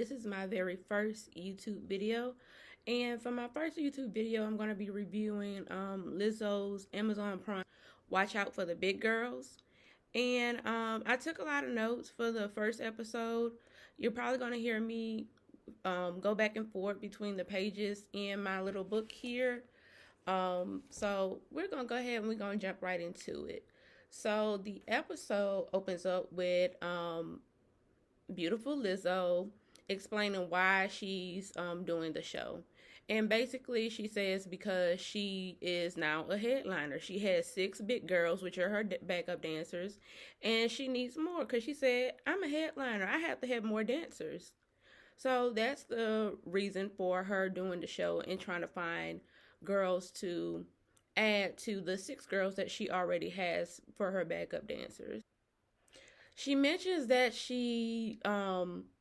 This is my very first YouTube video. And for my first YouTube video, I'm going to be reviewing Lizzo's Amazon Prime Watch Out for the Big Girls. And I took a lot of notes for the first episode. You're probably going to hear me go back and forth between the pages in my little book here. So we're going to go ahead and we're going to jump right into it. So the episode opens up with beautiful Lizzo explaining why she's doing the show. And basically she says because she is now a headliner. She has 6 big girls, which are her backup dancers, and she needs more because she said, I'm a headliner. I have to have more dancers. So that's the reason for her doing the show and trying to find girls to add to the 6 girls that she already has for her backup dancers. She mentions that she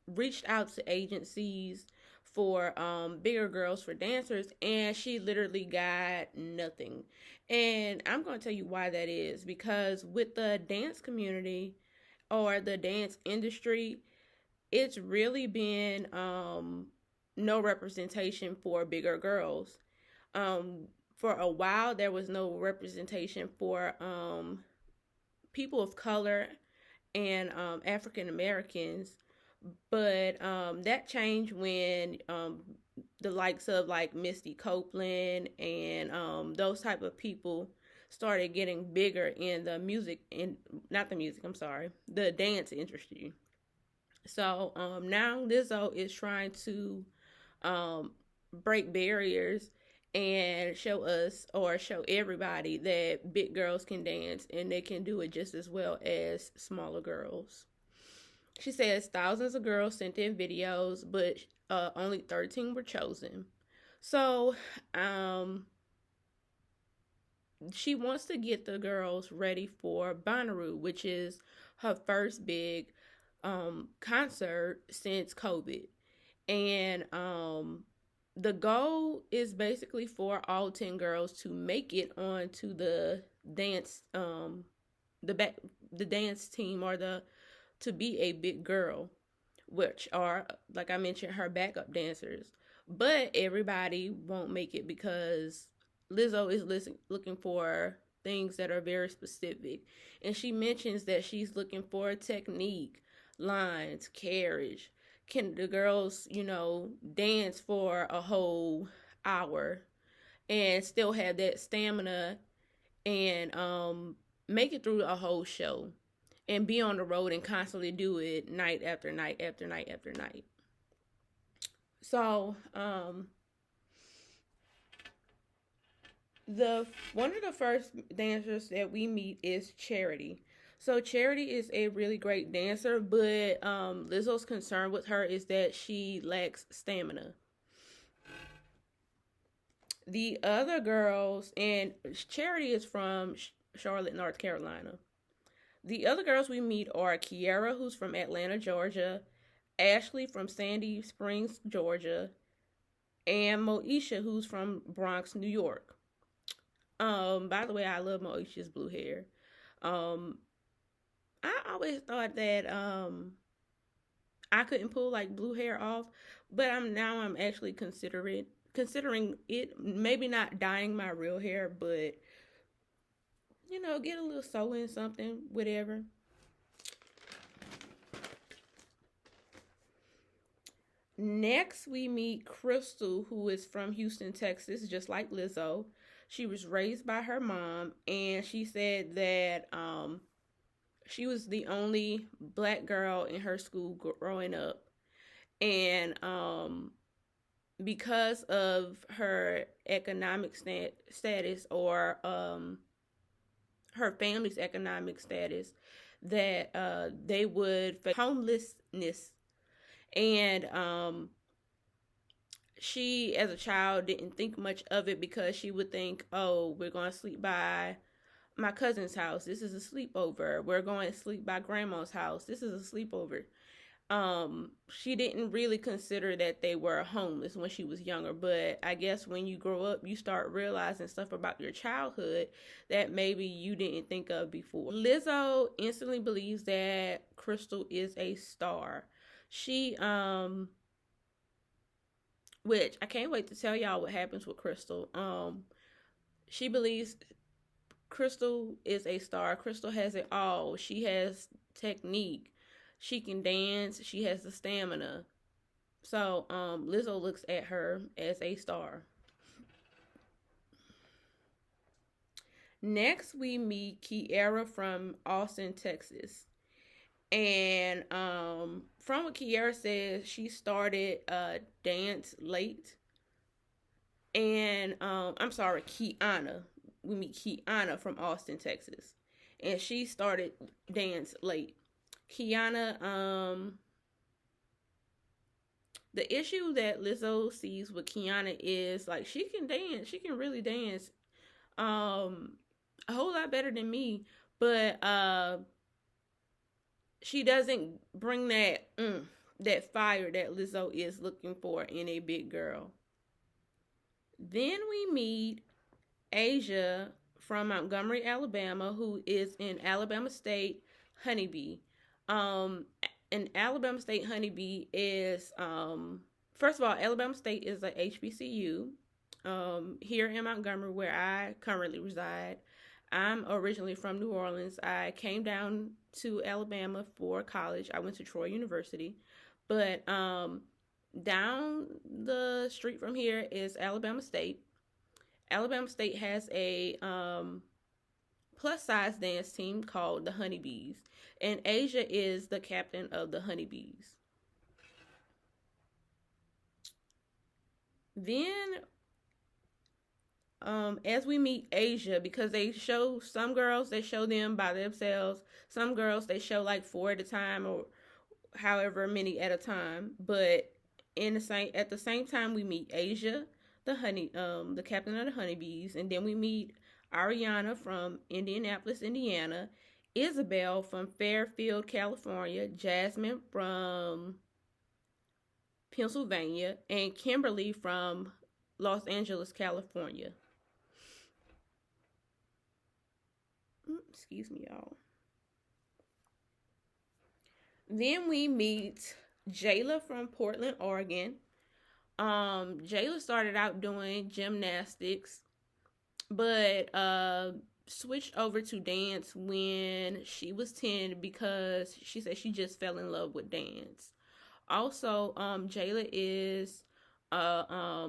reached out to agencies for bigger girls for dancers, and she literally got nothing. And I'm going to tell you why that is, because with the dance community or the dance industry, it's really been no representation for bigger girls. For a while, there was no representation for people of color and African Americans, but that changed when the likes of like Misty Copeland and those type of people started getting bigger in the music, in not the music, I'm sorry, the dance industry. So now Lizzo is trying to break barriers and show us, or show everybody, that big girls can dance and they can do it just as well as smaller girls. She says thousands of girls sent in videos, but only 13 were chosen. So she wants to get the girls ready for Bonnaroo, which is her first big concert since COVID. And the goal is basically for all 10 girls to make it onto the dance the dance team, or to be a big girl, which are, like I mentioned, her backup dancers. But everybody won't make it because Lizzo is looking for things that are very specific. And she mentions that she's looking for technique, lines, carriage. Can the girls, dance for a whole hour and still have that stamina and make it through a whole show and be on the road and constantly do it night after night after night after night. So one of the first dancers that we meet is Charity. So Charity is a really great dancer, but Lizzo's concern with her is that she lacks stamina. The other girls, and Charity is from Charlotte, North Carolina. The other girls we meet are Kiara, who's from Atlanta, Georgia, Ashley from Sandy Springs, Georgia, and Moesha, who's from Bronx, New York. By the way, I love Moesha's blue hair. I always thought that I couldn't pull like blue hair off, but I'm actually considering it, maybe not dyeing my real hair, but get a little sew in something, whatever. Next, we meet Crystal, who is from Houston, Texas, just like Lizzo. She was raised by her mom, and she said that she was the only black girl in her school growing up. And because of her economic status, or her family's economic status, that they would face homelessness. And she, as a child, didn't think much of it because she would think, oh, we're going to sleep by my cousin's house. This is a sleepover. We're going to sleep by grandma's house. This is a sleepover. She didn't really consider that they were homeless when she was younger, but I guess when you grow up, you start realizing stuff about your childhood that maybe you didn't think of before. Lizzo instantly believes that Crystal is a star. She which I can't wait to tell y'all what happens with Crystal. She believes Crystal is a star. Crystal has it all. She has technique. She can dance. She has the stamina. So Lizzo looks at her as a star. Next, we meet Kiara from Austin, Texas. And from what Kiara says, she started dance late. And I'm sorry, Kiana. We meet Kiana from Austin, Texas. And she started dance late. Kiana, the issue that Lizzo sees with Kiana is like she can dance. She can really dance. A whole lot better than me. But she doesn't bring that fire that Lizzo is looking for in a big girl. Then we meet Asia from Montgomery, Alabama, who is in Alabama State Honeybee. An Alabama State Honeybee is first of all, Alabama State is a HBCU. Here in Montgomery, where I currently reside, I'm originally from New Orleans. I came down to Alabama for college. I went to Troy University, but down the street from here is Alabama State. Alabama State has a plus size dance team called the Honeybees, and Asia is the captain of the Honeybees. Then as we meet Asia, because they show some girls, they show them by themselves. Some girls they show like four at a time or however many at a time. But in the same at the same time, we meet Asia, the captain of the Honeybees, and then we meet Ariana from Indianapolis, Indiana, Isabel from Fairfield, California, Jasmine from Pennsylvania, and Kimberly from Los Angeles, California. Excuse me, y'all. Then we meet Jayla from Portland, Oregon. Jayla started out doing gymnastics, but switched over to dance when she was 10 because she said she just fell in love with dance. Also, Jayla is a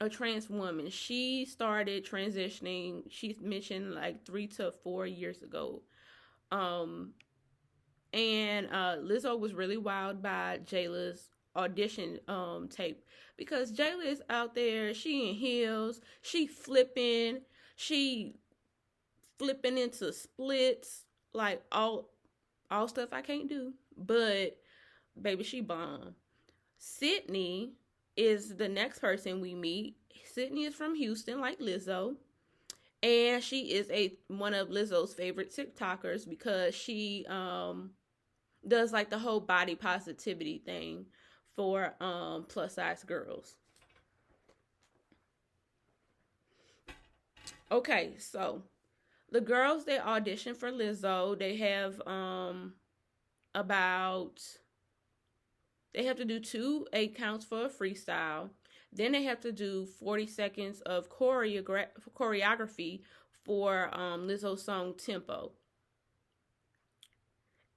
trans woman. She started transitioning, she mentioned like 3 to 4 years ago. And Lizzo was really wowed by Jayla's audition tape because Jayla is out there, she in heels, she flipping into splits, like all stuff I can't do. But baby, she bomb. Sydney is the next person we meet. Sydney is from Houston, like Lizzo, and she is one of Lizzo's favorite TikTokers because she does like the whole body positivity thing for plus size girls. Okay, so the girls that audition for Lizzo, they have they have to do 2 8 counts for a freestyle. Then they have to do 40 seconds of choreography for Lizzo's song Tempo.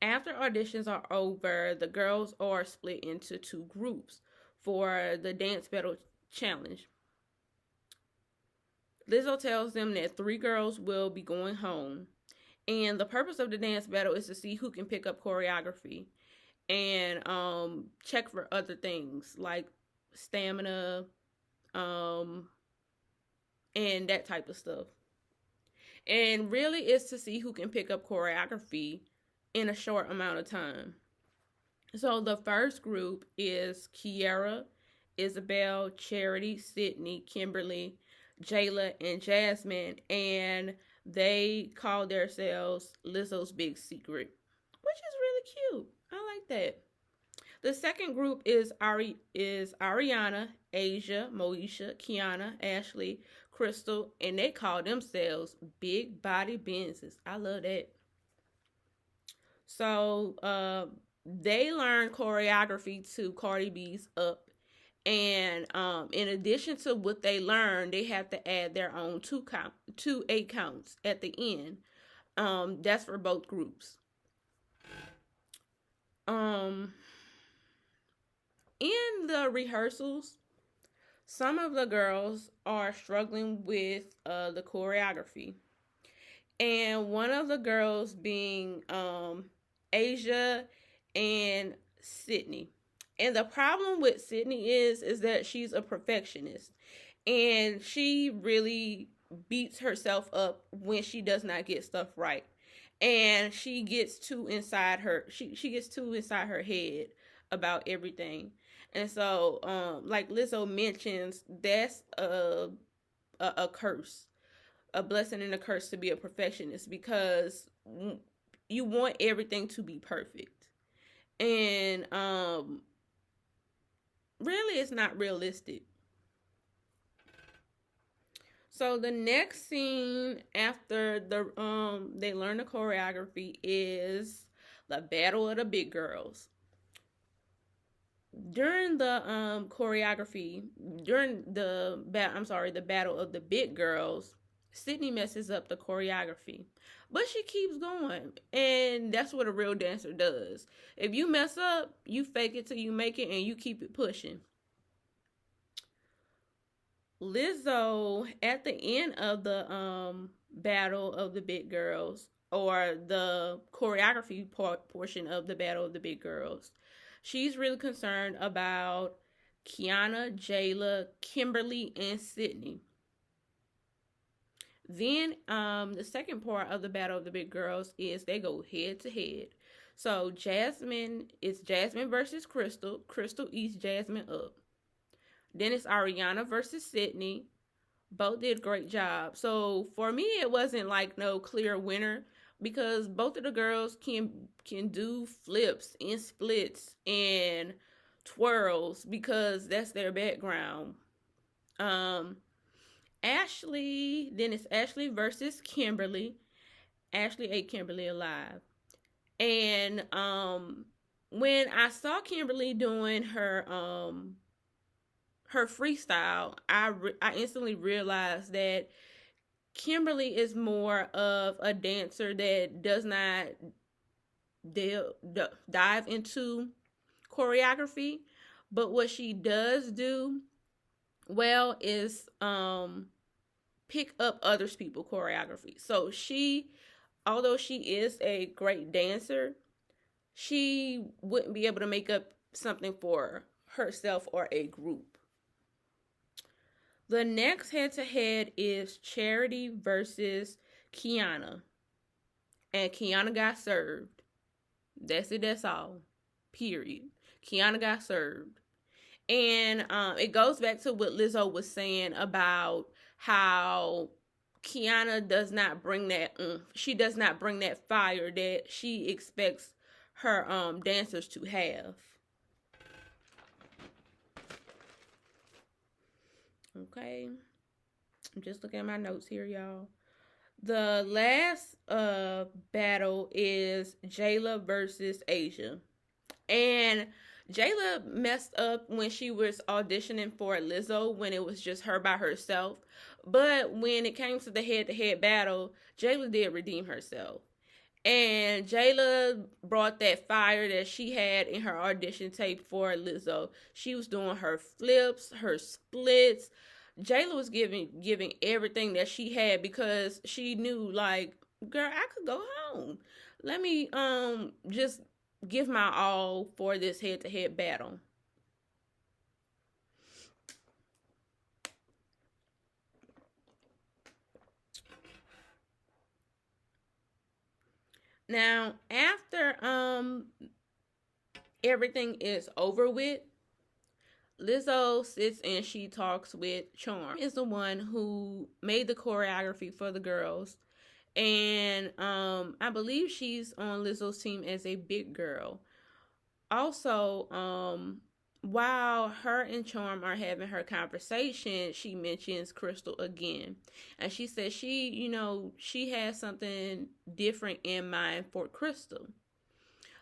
After auditions are over, the girls are split into 2 groups for the dance battle challenge. Lizzo tells them that 3 girls will be going home. And the purpose of the dance battle is to see who can pick up choreography and check for other things like stamina and that type of stuff. And really it's to see who can pick up choreography in a short amount of time. So the first group is Kiara, Isabel, Charity, Sydney, Kimberly, Jayla, and Jasmine, and they call themselves Lizzo's Big Secret, which is really cute. I like that. The second group is Ariana, Asia, Moesha, Kiana, Ashley, Crystal, and they call themselves Big Body Benzes. I love that. So they learn choreography to Cardi B's Up. And in addition to what they learn, they have to add their own two 8 counts at the end. That's for both groups. Um, in the rehearsals, some of the girls are struggling with the choreography, and one of the girls being Asia and Sydney. And the problem with Sydney is that she's a perfectionist, and she really beats herself up when she does not get stuff right, and she gets too inside her she gets too inside her head about everything. And so like Lizzo mentions, that's a curse, a blessing and a curse to be a perfectionist, because you want everything to be perfect, and really it's not realistic. So the next scene after they learn the choreography is the battle of the big girls. During the choreography, during the battle of the big girls, Sydney messes up the choreography, but she keeps going, and that's what a real dancer does. If you mess up, you fake it till you make it, and you keep it pushing. Lizzo, at the end of the battle of the big girls, or the choreography portion of the battle of the big girls, she's really concerned about Kiana, Jayla, Kimberly, and Sydney. Then the second part of the battle of the big girls is they go head to head. So it's Jasmine versus Crystal. Crystal eats Jasmine up. Then it's Ariana versus Sydney. Both did a great job. So for me, it wasn't like no clear winner, because both of the girls can do flips and splits and twirls, because that's their background. Then it's Ashley versus Kimberly. Ashley ate Kimberly alive. And when I saw Kimberly doing her freestyle, I instantly realized that Kimberly is more of a dancer that does not dive into choreography, but what she does do well is pick up others people's choreography. So although she is a great dancer, she wouldn't be able to make up something for herself or a group. The next head-to-head is Charity versus Kiana. And Kiana got served. That's it, that's all. Period. Kiana got served. And it goes back to what Lizzo was saying about how Kiana does not bring that she does not bring that fire that she expects her dancers to have. Okay. I'm just looking at my notes here, y'all. The last battle is Jayla versus Asia. And Jayla messed up when she was auditioning for Lizzo, when it was just her by herself. But when it came to the head-to-head battle, Jayla did redeem herself. And Jayla brought that fire that she had in her audition tape for Lizzo. She was doing her flips, her splits. Jayla was giving everything that she had, because she knew, like, girl, I could go home. Let me just give my all for this head-to-head battle. Now, after everything is over with, Lizzo sits and she talks with Charm. Is the one who made the choreography for the girls, and I believe she's on Lizzo's team as a big girl. Also, while her and Charm are having her conversation, she mentions Crystal again, and she says she has something different in mind for Crystal.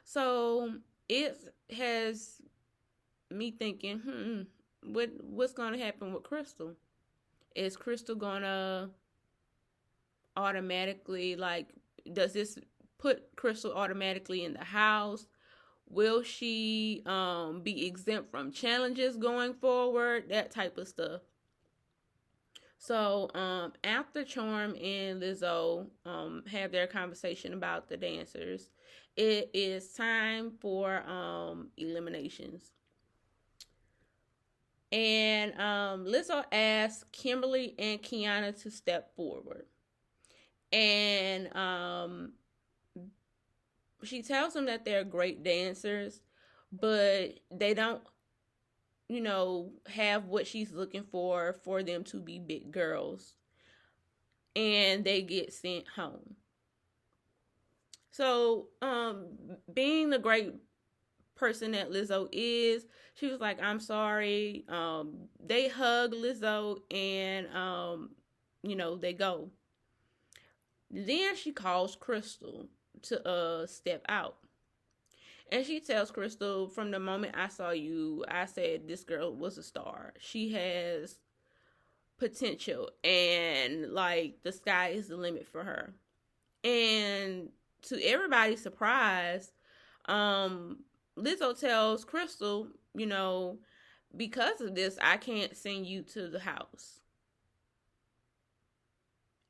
So it has me thinking, what's gonna happen with Crystal? Is Crystal gonna automatically, like, does this put Crystal automatically in the house? Will she be exempt from challenges going forward? That type of stuff. So after Charm and Lizzo have their conversation about the dancers, it is time for eliminations. And Lizzo asks Kimberly and Kiana to step forward. And she tells them that they're great dancers, but they don't, have what she's looking for them to be big girls. And they get sent home. So, being the great person that Lizzo is, she was like, I'm sorry. They hug Lizzo and, they go. Then she calls Crystal to step out. And she tells Crystal, from the moment I saw you, I said this girl was a star. She has potential, and like the sky is the limit for her. And to everybody's surprise, Lizzo tells Crystal, because of this, I can't send you to the house.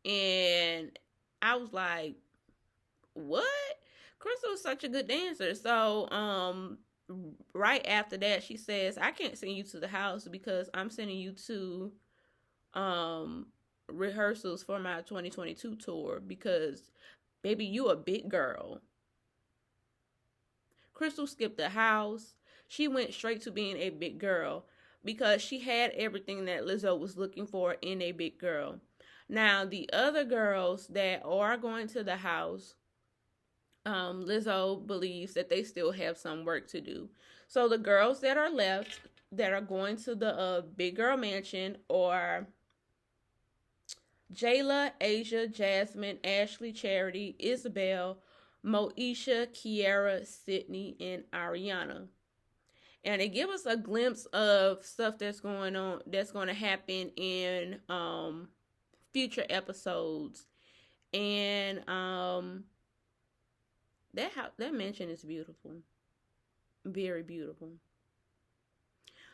And I was like, what? Crystal is such a good dancer. So, right after that, she says, I can't send you to the house because I'm sending you to rehearsals for my 2022 tour because, baby, you a big girl. Crystal skipped the house. She went straight to being a big girl because she had everything that Lizzo was looking for in a big girl. Now, the other girls that are going to the house, Lizzo believes that they still have some work to do. So the girls that are left that are going to the big girl mansion are Jayla, Asia, Jasmine, Ashley, Charity, Isabel, Moesha, Kiara, Sydney, and Ariana. And they give us a glimpse of stuff that's going on, that's going to happen in future episodes. And that mansion is beautiful, very beautiful.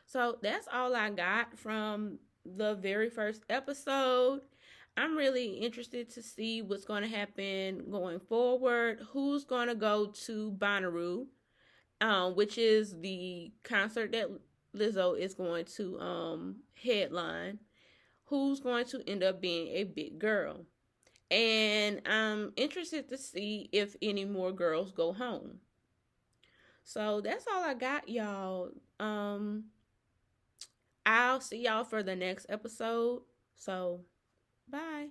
So that's all I got from the very first episode. I'm really interested to see what's going to happen going forward. Who's going to go to Bonnaroo, which is the concert that Lizzo is going to headline. Who's going to end up being a big girl? And I'm interested to see if any more girls go home. So that's all I got, y'all. I'll see y'all for the next episode. So, bye.